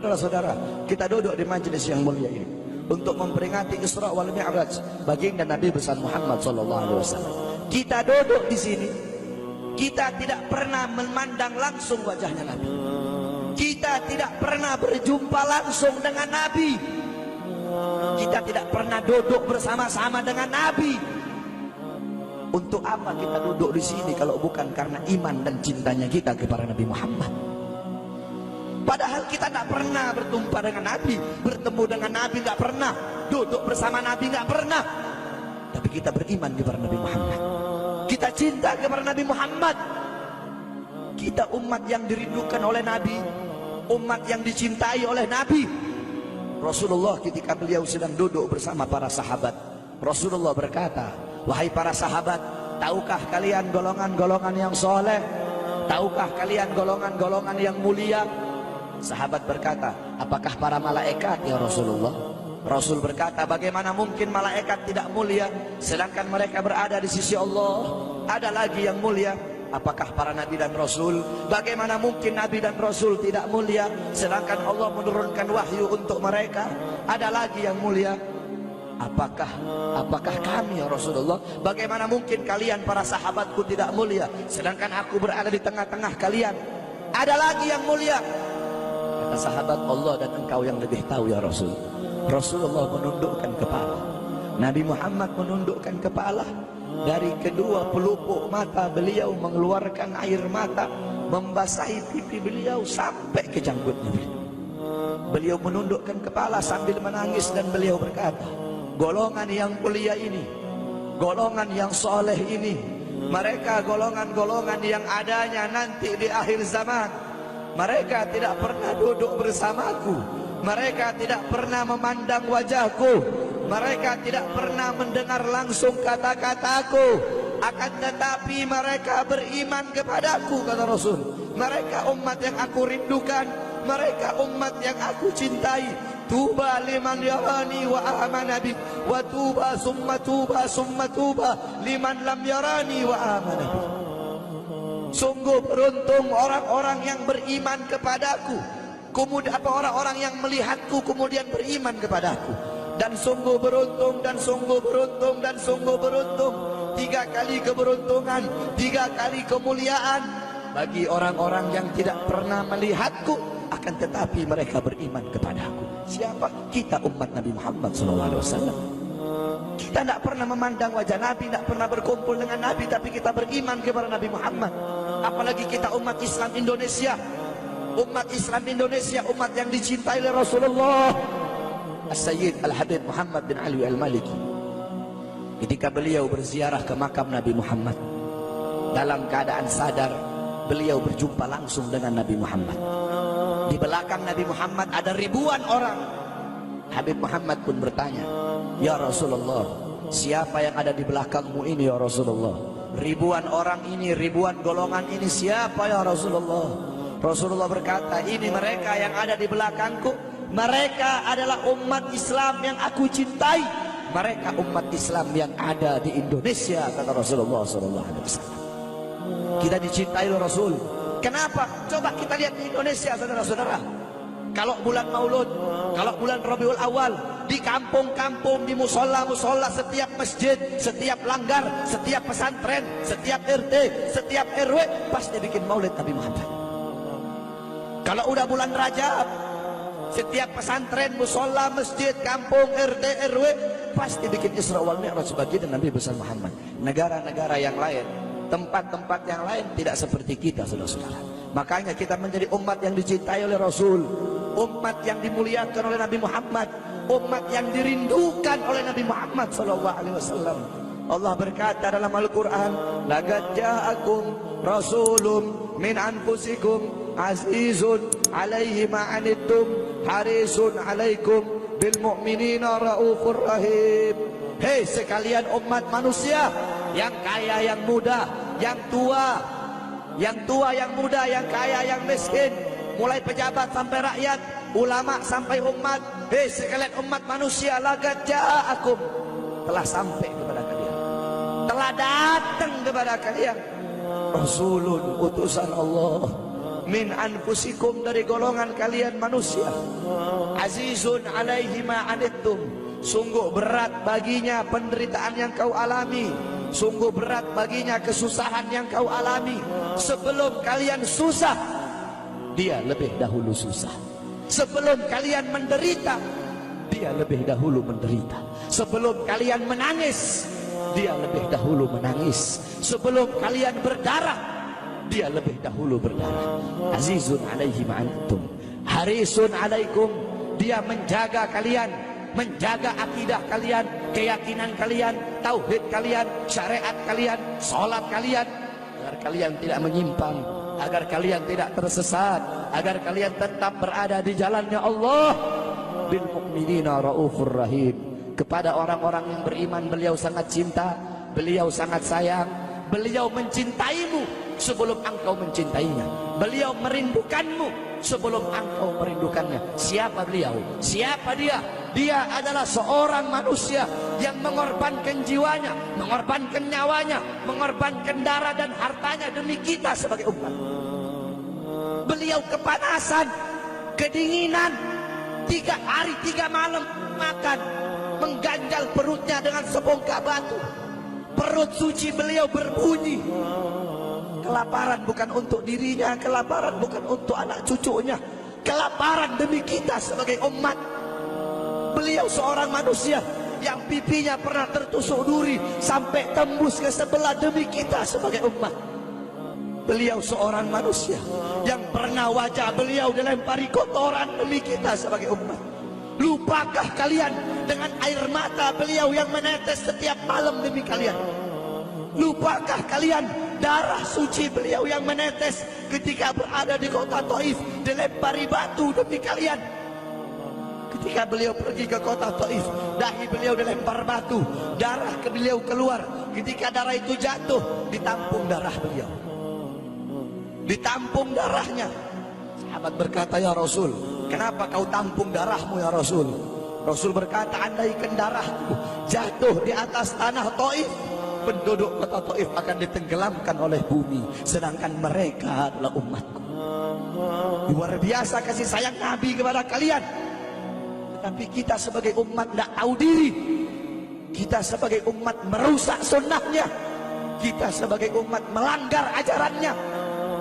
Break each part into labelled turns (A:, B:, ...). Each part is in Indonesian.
A: Saudara-saudara, kita duduk di majelis yang mulia ini untuk memperingati Isra wal Mi'raj baginda Nabi besar Muhammad SAW. Kita duduk di sini, kita tidak pernah memandang langsung wajahnya Nabi. Kita tidak pernah berjumpa langsung dengan Nabi. Kita tidak pernah duduk bersama-sama dengan Nabi. Untuk apa kita duduk di sini kalau bukan karena iman dan cintanya kita kepada Nabi Muhammad? Padahal kita tidak pernah berjumpa dengan Nabi, bertemu dengan Nabi tidak pernah, duduk bersama Nabi tidak pernah. Tapi kita beriman kepada Nabi Muhammad. Kita cinta kepada Nabi Muhammad. Kita umat yang dirindukan oleh Nabi, umat yang dicintai oleh Nabi. Rasulullah ketika beliau sedang duduk bersama para sahabat, Rasulullah berkata, wahai para sahabat, tahukah kalian golongan-golongan yang soleh? Tahukah kalian golongan-golongan yang mulia? Sahabat berkata, apakah para malaikat ya Rasulullah? Rasul berkata, bagaimana mungkin malaikat tidak mulia sedangkan mereka berada di sisi Allah? Ada lagi yang mulia. Apakah para nabi dan rasul? Bagaimana mungkin nabi dan rasul tidak mulia sedangkan Allah menurunkan wahyu untuk mereka? Ada lagi yang mulia. Apakah kami ya Rasulullah? Bagaimana mungkin kalian para sahabatku tidak mulia sedangkan aku berada di tengah-tengah kalian? Ada lagi yang mulia. Kata sahabat, Allah dan engkau yang lebih tahu ya Rasul. Rasulullah menundukkan kepala, Nabi Muhammad menundukkan kepala. Dari kedua pelupuk mata beliau mengeluarkan air mata, membasahi pipi beliau sampai ke janggutnya beliau. Beliau menundukkan kepala sambil menangis dan beliau berkata, golongan yang mulia ini, golongan yang soleh ini, mereka golongan-golongan yang adanya nanti di akhir zaman. Mereka tidak pernah duduk bersamaku, mereka tidak pernah memandang wajahku, mereka tidak pernah mendengar langsung kata-kataku, akan tetapi mereka beriman kepadaku, kata Rasul. Mereka umat yang aku rindukan, mereka umat yang aku cintai. Tuba liman yarani wa amana bi, wa tuba summa tuba liman lam yarani wa amana bi. Sungguh beruntung orang-orang yang beriman kepadaku, kemudian orang-orang yang melihatku kemudian beriman kepadaku. Dan sungguh beruntung, dan sungguh beruntung, dan sungguh beruntung. 3 kali keberuntungan, 3 kali kemuliaan bagi orang-orang yang tidak pernah melihatku akan tetapi mereka beriman kepadaku. Siapa? Kita umat Nabi Muhammad SAW. Kita tidak pernah memandang wajah Nabi, tidak pernah berkumpul dengan Nabi, tapi kita beriman kepada Nabi Muhammad. Apalagi kita umat Islam Indonesia. Umat Islam Indonesia, umat yang dicintai oleh Rasulullah As-Sayyid Al-Habib Muhammad bin Ali Al-Maliki. Ketika beliau berziarah ke makam Nabi Muhammad, dalam keadaan sadar beliau berjumpa langsung dengan Nabi Muhammad. Di belakang Nabi Muhammad ada ribuan orang. Habib Muhammad pun bertanya, ya Rasulullah, siapa yang ada di belakangmu ini ya Rasulullah? Ribuan orang ini, ribuan golongan ini siapa ya Rasulullah? Rasulullah berkata, ini mereka yang ada di belakangku. Mereka adalah umat Islam yang aku cintai. Mereka umat Islam yang ada di Indonesia, kata Rasulullah SAW. Kita dicintai oleh Rasul. Kenapa? Coba kita lihat di Indonesia, saudara-saudara. Kalau bulan Maulud, kalau bulan Rabiul Awal, di kampung-kampung, di musola-musola, setiap masjid, setiap langgar, setiap pesantren, setiap RT, setiap RW pasti bikin maulid Nabi Muhammad. Kalau udah bulan Rajab, setiap pesantren, musola, masjid, kampung, RT, RW pasti bikin Isra wal Mi'raj baginda Nabi besar Muhammad. Negara-negara yang lain, tempat-tempat yang lain tidak seperti kita, saudara-saudara. Makanya kita menjadi umat yang dicintai oleh Rasul, umat yang dimuliakan oleh Nabi Muhammad, umat yang dirindukan oleh Nabi Muhammad SAW. Allah berkata dalam Al-Quran, laqad ja'akum rasulun min anfusikum azizun alaihi ma'anittum harisun alaikum bil mu'minina raufur rahim. Hei sekalian umat manusia, yang kaya, yang muda, yang tua, yang muda, yang kaya, yang miskin, mulai pejabat sampai rakyat, ulama sampai umat. Hei sekalian umat manusia, laqad ja'akum, telah sampai kepada kalian, telah datang kepada kalian rasulun, utusan Allah, min anfusikum, dari golongan kalian manusia. Azizun alaihi ma anittum, sungguh berat baginya penderitaan yang kau alami, sungguh berat baginya kesusahan yang kau alami. Sebelum kalian susah, dia lebih dahulu susah. Sebelum kalian menderita, dia lebih dahulu menderita. Sebelum kalian menangis, dia lebih dahulu menangis. Sebelum kalian berdarah, dia lebih dahulu berdarah. Azizun alaihi ma antum harisun alaikum, dia menjaga kalian, menjaga akidah kalian, keyakinan kalian, tauhid kalian, syariat kalian, salat kalian, agar kalian tidak menyimpang, agar kalian tidak tersesat, agar kalian tetap berada di jalannya Allah. Bil mu'minina raufur rahim, kepada orang-orang yang beriman beliau sangat cinta, beliau sangat sayang, beliau mencintaimu sebelum engkau mencintainya, beliau merindukanmu sebelum engkau merindukannya. Siapa beliau? Siapa dia? Dia adalah seorang manusia yang mengorbankan jiwanya, mengorbankan nyawanya, mengorbankan darah dan hartanya demi kita sebagai umat. Beliau kepanasan, kedinginan, 3 hari 3 malam makan, mengganjal perutnya dengan sebongkah batu. Perut suci beliau berbunyi. Kelaparan bukan untuk dirinya, kelaparan bukan untuk anak cucunya, kelaparan demi kita sebagai umat. Beliau seorang manusia yang pipinya pernah tertusuk duri sampai tembus ke sebelah demi kita sebagai umat. Beliau seorang manusia yang pernah wajah beliau dilempari kotoran demi kita sebagai umat. Lupakah kalian dengan air mata beliau yang menetes setiap malam demi kalian? Lupakah kalian darah suci beliau yang menetes ketika berada di kota Taif, dilempari batu demi kalian? Ketika beliau pergi ke kota Taif, dahi beliau dilempar batu, darah ke beliau keluar. Ketika darah itu jatuh, ditampung darah beliau, ditampung darahnya. Sahabat berkata, ya Rasul, kenapa kau tampung darahmu ya Rasul? Rasul berkata, andaikan darahku jatuh di atas tanah Taif, penduduk kota Taif akan ditenggelamkan oleh bumi, sedangkan mereka adalah umatku. Luar biasa kasih sayang Nabi kepada kalian. Tetapi kita sebagai umat tidak tahu diri. Kita sebagai umat merusak sunnahnya. Kita sebagai umat melanggar ajarannya.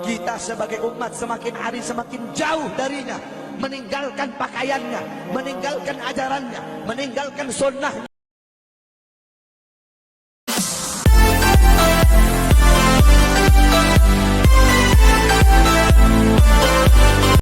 A: Kita sebagai umat semakin hari semakin jauh darinya, meninggalkan pakaiannya, meninggalkan ajarannya, meninggalkan sunnahnya.